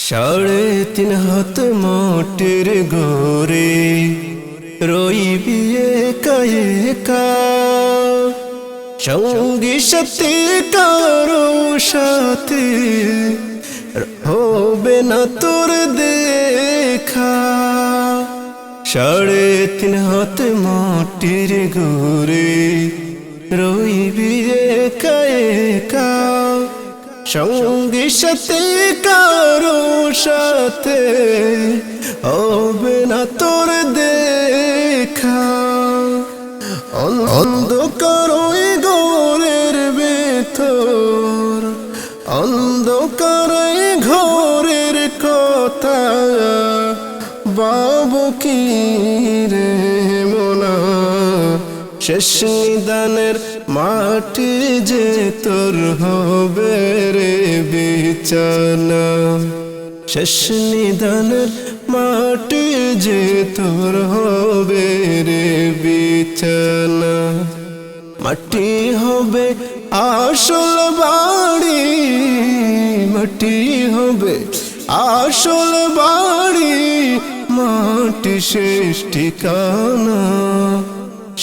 3.5 হাত মাটির ঘরে রইবি একা একা, সঙ্গী সাথী কারো সাথে হবে না তোর দেখা। 3.5 হাত মাটির ঘরে রইবি একা একা, সঙ্গী সাথে কারো সাথে হবে না তোর দেখা। অন্ধকার ওই ঘরের ভেতর, অন্ধকার ঘরের কথা বাবু কি রে মোনা, শেষ নিদানের মাটি যে তোর হবে রে বিছানা। শেষ নিদানের মাটি যে তোর হবে রে বিছানা। মাটি হবে আসল বাড়ি, মাটি হবে আসল বাড়ি, মাটি শেষ ঠিকানা।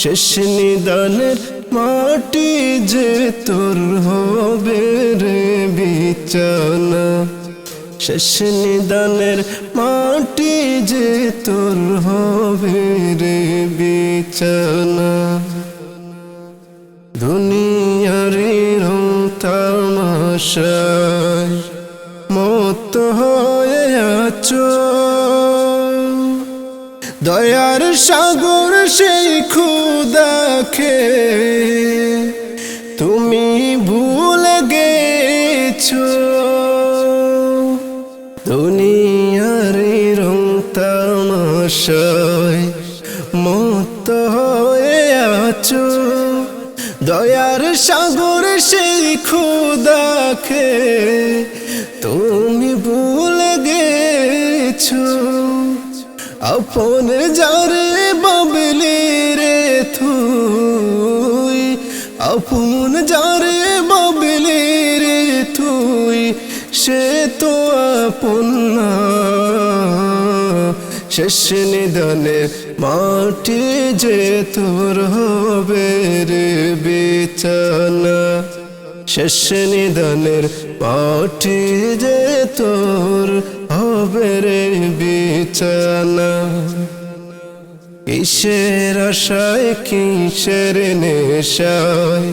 শেষ নিদানের মাটি যে তোর হবে রে বিছানা। শেষ নিদানের মাটি যে তোর হবে রে বিছানা। দুনিয়ার রং তামাশায় মত হয়ে আছো, দয়ার সাগর সেই খুদাকে তুমি ভুলে গেছো। দুনিয়ার রং তামাশায় মত হয়ে আছো, দয়ার সাগর সেই খুদাকে তুমি ভুলে গেছো। আপন যারে বাবলি রে তুই, আপন যারে বাবলি রে তুই, সে তো আপন না। শেষ নিদানের মাটি যে তোর হবে রে বিছানা। শেষ নিদানের মাটি যে তোর হবে রে বিছানা। কিসের আশায় কিসের নেশায়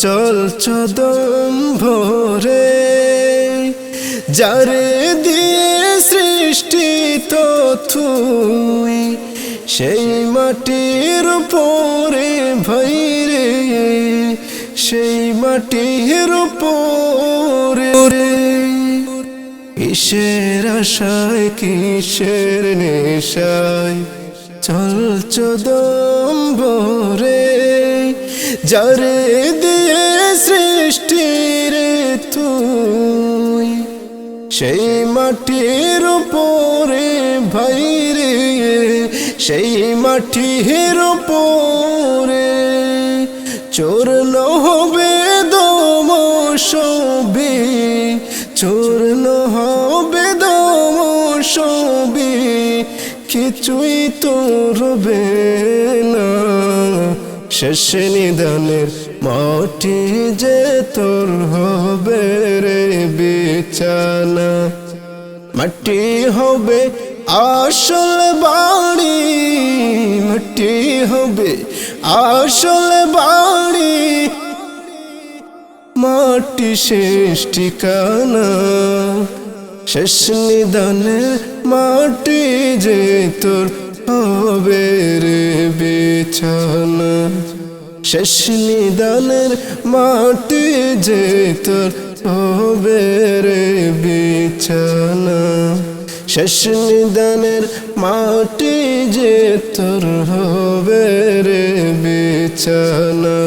চলছ দম ভরে, যারে দিয়ে সৃষ্টি তো তুই, সেই মাটির উপরে ভাইরে, সেই মাটির উপরে। কিসের আশায় কিসের নেশায় চলছ দম ভরে, যারে দিয়ে সৃষ্টি রে তুই, সেই মাটির উপরে ভাইরে, সেই মাটির উপরে। চূর্ণ হবে দম সবে, চূর্ণ হবে দম সবে, কিছুই তো রবে না। শেষ নিদানের মাটি যে তোর হবে রে বিছানা। মাটি হবে আসল বাড়ি, মাটি হবে আসল বাড়ি, মাটি শেষ ঠিকানা। শেষ নিদানের মাটি যে তোর হবে রে বিছানা। শেষ নিদানের মাটি যে তোর হবে রে বিছানা। শেষ নিদানের মাটি যে তোর হবে রে বিছানা।